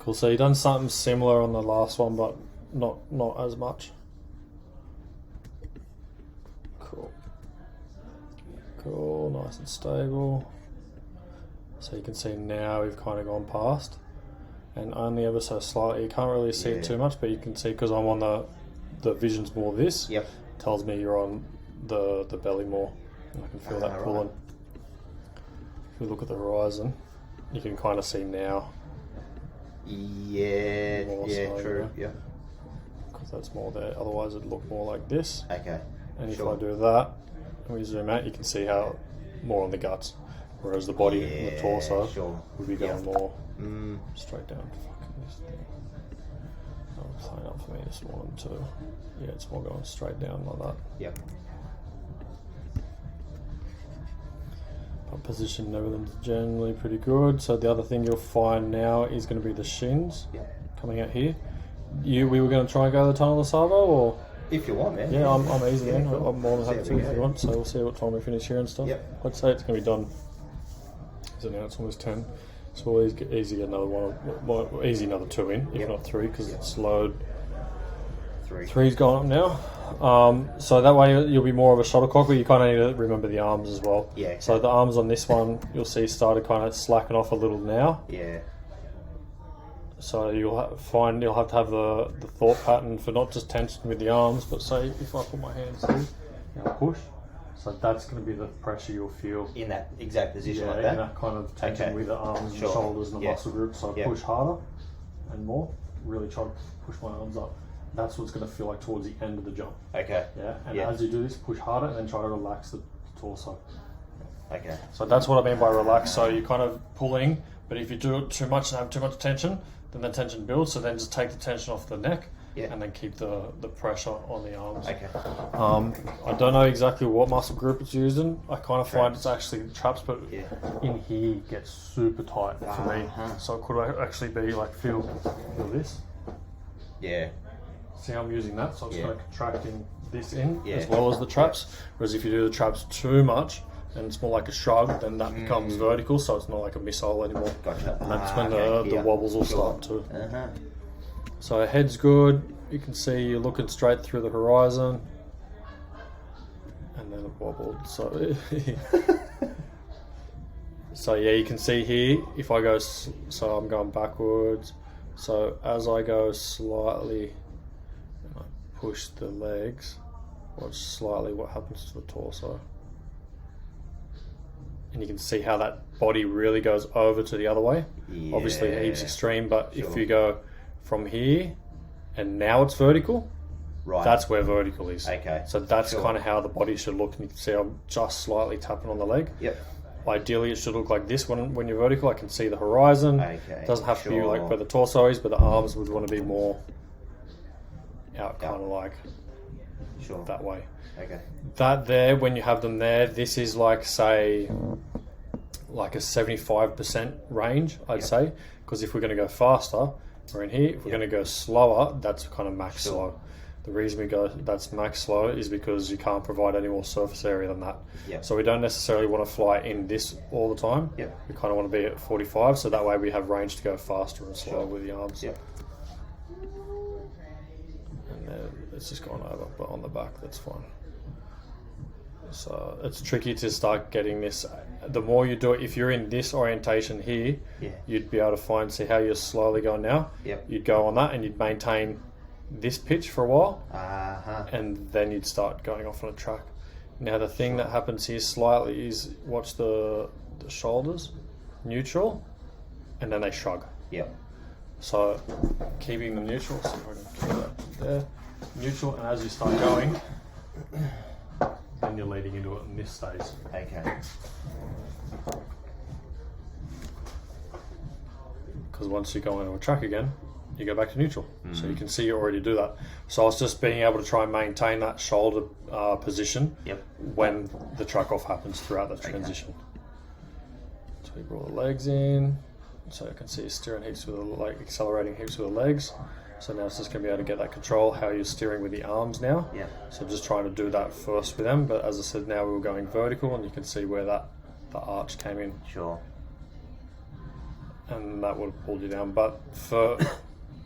Cool, so you've done something similar on the last one, but not as much. Cool, nice and stable. So you can see now we've kind of gone past, and only ever so slightly. You can't really see it too much, but you can see because I'm on the vision's more this. Yep. Tells me you're on the belly more. I can feel that pulling. Right. If you look at the horizon, you can kind of see now. Yeah, true. Yeah. Because that's more there. Otherwise, it'd look more like this. Okay. And if I do that, and we zoom out, you can see how more on the guts, whereas the body and the torso would be going more straight down. Fucking this thing. That was playing up for me this morning too. Yeah, it's more going straight down like that. Yep. But position and everything's generally pretty good. So the other thing you'll find now is going to be the shins coming out here. We were going to try and go the tunnel of Savo, or? If you want, man. Yeah, I'm easy then. Cool. I'm more than happy to if you want. So we'll see what time we finish here and stuff. Yep. I'd say it's going to be done. So now it's almost 10. So we'll easy get another one, easy another 2 in, if not 3, because it's slowed. 3's gone up now. So that way you'll be more of a shuttlecock, but you kind of need to remember the arms as well. Yeah. So the arms on this one, you'll see started kind of slacking off a little now. Yeah. So you'll have to have the thought pattern for not just tension with the arms, but say if I put my hands here and I push, so that's going to be the pressure you'll feel in that exact position, like in that. that kind of tension with the arms and the shoulders and the muscle group. So I push harder and more, really try to push my arms up. That's what's going to feel like towards the end of the jump. Okay. Yeah, and as you do this, push harder and then try to relax the torso. Okay. So that's what I mean by relax. So you're kind of pulling, but if you do it too much and have too much tension, then the tension builds. So then just take the tension off the neck and then keep the pressure on the arms. Okay. I don't know exactly what muscle group it's used in. I kind of find it's actually traps, but in here gets super tight for me. So it could actually be like feel this. Yeah. See how I'm using that? So it's kind of contracting this in as well as the traps. Whereas if you do the traps too much, and it's more like a shrug, then that becomes vertical, so it's not like a missile anymore. Gotcha. And that's when the wobbles will start too. So head's good. You can see you're looking straight through the horizon, and then it wobbled. So, so yeah, you can see here. If I go, so I'm going backwards. So as I go slightly, and I push the legs, watch slightly what happens to the torso. And you can see how that body really goes over to the other way. Yeah. Obviously heaps extreme, but if you go from here and now it's vertical, that's where vertical is. Okay. So that's kind of how the body should look. And you can see I'm just slightly tapping on the leg. Yep. Ideally it should look like this when you're vertical. I can see the horizon. Okay. It doesn't have to be like where the torso is, but the arms would want to be more out kind of like that way. Okay. That there, when you have them there, this is like, say, like a 75% range, I'd say. Because if we're going to go faster, we're in here. If we're going to go slower, that's kind of max slow. The reason we go that's max slow is because you can't provide any more surface area than that. So we don't necessarily want to fly in this all the time. We kind of want to be at 45, so that way we have range to go faster and slower with the arms. And then it's just gone over, but on the back, that's fine. So it's tricky to start getting this. The more you do it, if you're in this orientation here, you'd be able to see how you're slowly going now. You'd go on that and you'd maintain this pitch for a while, and then you'd start going off on a track. Now the thing that happens here slightly is watch the shoulders, neutral, and then they shrug. So keeping them neutral, so if I can keep that there, neutral, and as you start going, then you're leading into it, and this stays. Okay. Because once you go into a track again, you go back to neutral. So you can see you already do that. So it's just being able to try and maintain that shoulder position when the track off happens throughout the transition. So we brought the legs in. So you can see you're steering heaps with the accelerating heaps with the legs. So now it's just going to be able to get that control, how you're steering with the arms now. So just trying to do that first with them. But as I said, now we were going vertical, and you can see where the arch came in. and that would have pulled you down. But for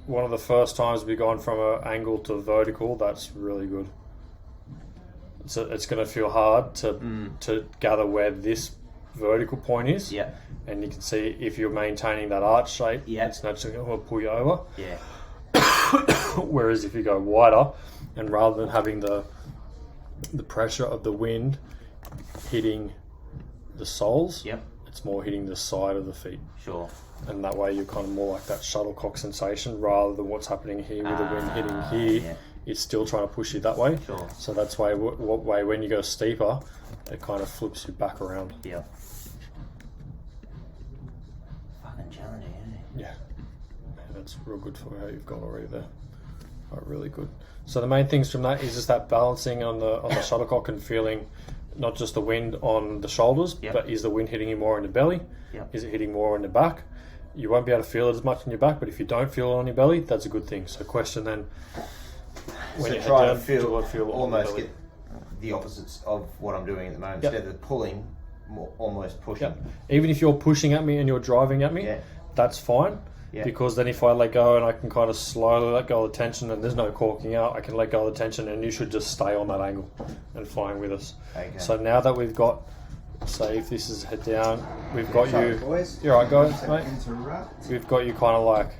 one of the first times we've gone from an angle to vertical, that's really good. So it's going to feel hard to gather where this vertical point is. Yeah. And you can see if you're maintaining that arch shape, yeah, it's naturally going to pull you over. Yeah. Whereas if you go wider, and rather than having the pressure of the wind hitting the soles, yep, it's more hitting the side of the feet. Sure. And that way you're kind of more like that shuttlecock sensation rather than what's happening here with the wind hitting here. Yeah. It's still trying to push you that way. Sure. So that's why when you go steeper, it kind of flips you back around. Yeah. Fucking challenging, isn't it? Yeah. That's real good for how you've gone already there. Oh, really good. So the main things from that is just that balancing on the shuttlecock and feeling not just the wind on the shoulders, yep, but is the wind hitting you more in the belly? Yep. Is it hitting more in the back? You won't be able to feel it as much in your back, but if you don't feel it on your belly, that's a good thing. So question then, when you try to feel almost get the opposites of what I'm doing at the moment. Yep. Instead of pulling, more almost pushing. Yep. Even if you're pushing at me and you're driving at me, that's fine. Yeah. Because then if I let go and I can kind of slowly let go of the tension and there's no corking out, I can let go of the tension and you should just stay on that angle and flying with us. Okay. So now that we've got, say if this is head down, we've got you, boys. You're right guys, mate. We've got you kind of like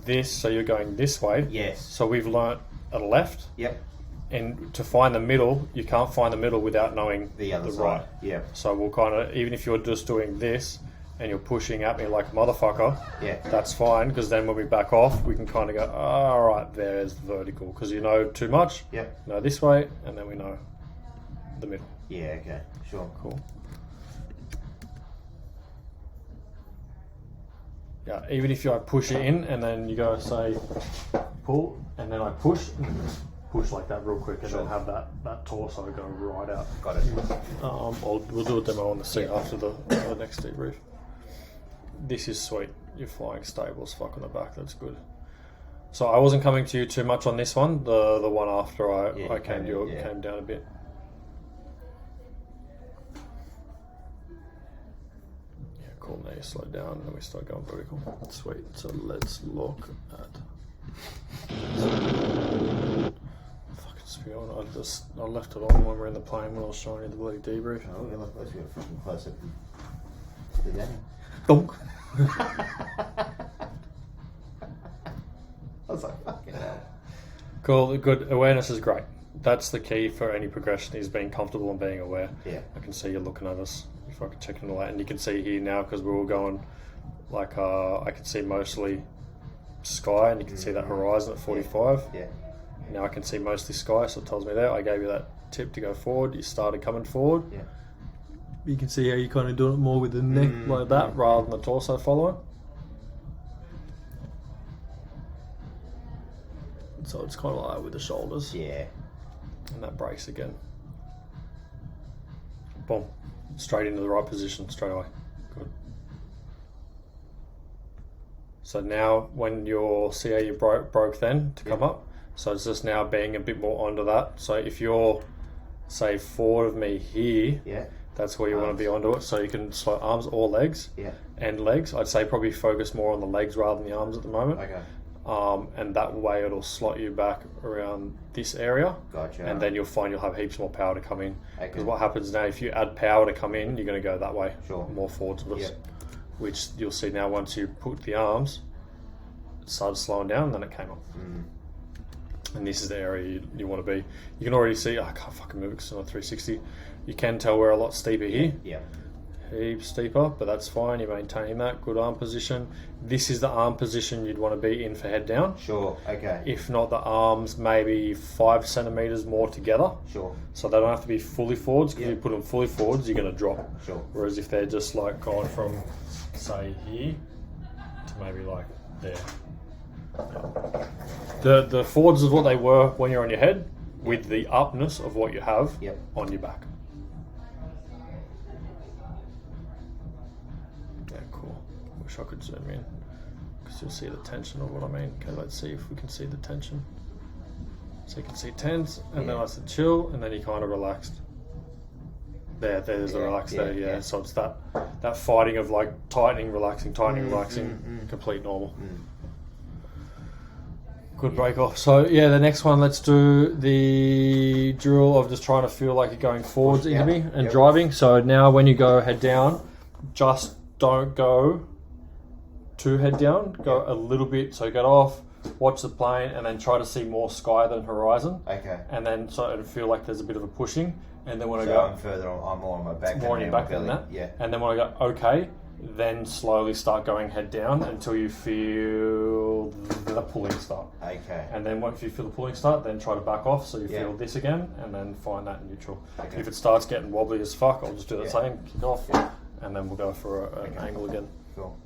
this, so you're going this way. Yes. So we've learnt a left. Yep. And to find the middle, you can't find the middle without knowing the other side. Right. Yeah. So we'll kind of, even if you're just doing this, and you're pushing at me like a motherfucker, that's fine, because then when we back off, we can kind of go, all right, there's the vertical, because you know too much, know this way, and then we know the middle. Yeah, okay, sure. Cool. Yeah, even if you push it in, and then you go, say, pull, and then I push like that real quick, and then have that torso go right out. Got it. We'll do a demo on the seat after the next debrief. This is sweet. You're flying stable as fuck on the back. That's good. So I wasn't coming to you too much on this one. The one after I came to you came down a bit. Yeah, cool. Now you slow down and then we start going vertical. Sweet. So let's look at. Fucking spewing. I left it on when we were in the plane when I was showing you the bloody debrief. Oh, yeah, let's get fucking closer to the game. Donk. I was like, fucking hell. Cool, good. Awareness is great. That's the key for any progression, is being comfortable and being aware. Yeah. I can see you looking at us. If I could check it all out. And you can see here now, because we're all going, like, I can see mostly sky, and you can see that horizon at 45. Yeah. Now I can see mostly sky, so it tells me there. I gave you that tip to go forward. You started coming forward. Yeah. You can see how you're kind of doing it more with the neck like that rather than the torso following. So it's kind of like that with the shoulders. Yeah. And that brace again. Boom. Straight into the right position straight away. Good. So now when you're, see how you broke then to come up? So it's just now being a bit more onto that. So if you're, say, forward of me here, that's where you want to be onto it. So you can slow arms or legs. And legs. I'd say probably focus more on the legs rather than the arms at the moment. Okay. And that way it'll slot you back around this area. Gotcha. And then you'll find you'll have heaps more power to come in. Because what happens now, if you add power to come in, you're going to go that way. Sure. More forwards with us. Which you'll see now once you put the arms, it started slowing down and then it came up. And this is the area you want to be. You can already see, I can't fucking move it because I'm on 360. You can tell we're a lot steeper here. Yeah. Heaps steeper, but that's fine. You're maintaining that. Good arm position. This is the arm position you'd want to be in for head down. Sure, okay. If not, the arms maybe 5 centimetres more together. Sure. So they don't have to be fully forwards, because if you put them fully forwards, you're going to drop. Sure. Whereas if they're just like going from, say, here to maybe like there. The forwards is what they were when you're on your head, with the upness of what you have on your back. Yeah, cool. Wish I could zoom in, because you'll see the tension of what I mean. Okay, let's see if we can see the tension. So you can see tense, and then I said chill, and then you kind of relaxed. There's a relax there. Yeah. So it's that fighting of like tightening, relaxing, complete normal. Good break off. So yeah, the next one, let's do the drill of just trying to feel like you're going forwards into me and driving. So now when you go head down, just don't go too head down. Go a little bit. So get off, watch the plane, and then try to see more sky than horizon. Okay. And then so it'll feel like there's a bit of a pushing. And then when so I go, I'm further on, I'm more on my back. More on your back than that. Yeah. And then when I go, okay, then slowly start going head down until you feel the pulling start. Okay. And then once you feel the pulling start, then try to back off so you feel this again, and then find that in neutral. Okay. If it starts getting wobbly as fuck, I'll just do the same, kick off, and then we'll go for an angle again. Cool.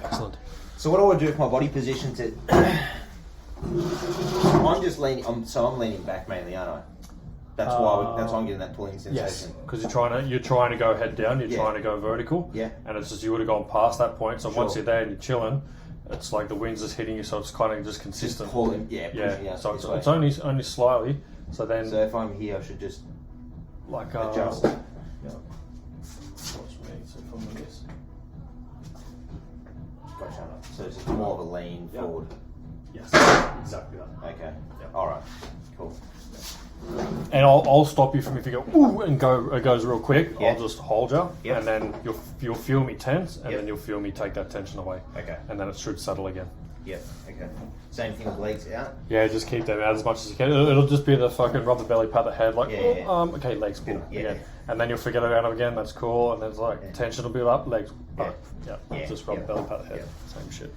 Excellent. So what do I do if my body positions it? I'm just leaning. I'm leaning back mainly, aren't I? That's why I'm getting that pulling sensation. Yes, because you're trying to go head down. You're trying to go vertical. Yeah. And it's just you would have gone past that point. So once you're there and you're chilling, it's like the wind's just hitting you, so it's kind of just consistent. Just pulling, pushing out. So it's only slightly. So then. So if I'm here, I should just like adjust. Yeah. Watch me. So from this. Gotcha. So it's just more of a lean forward. Yes. Exactly that. Okay. Yep. All right. Cool. And I'll stop you from if you go ooh and it goes real quick. I'll just hold you, and then you'll feel me tense, and then you'll feel me take that tension away. Okay. And then it should settle again. Yep. Okay. Same thing with legs out. Yeah, just keep them out as much as you can. It'll just be the fucking rub the belly, pat the head, like okay, legs pull again, and then you'll forget about it again. That's cool, and then it's like tension will build up, legs up. Yeah. Just rub the belly, pat the head. Same shit.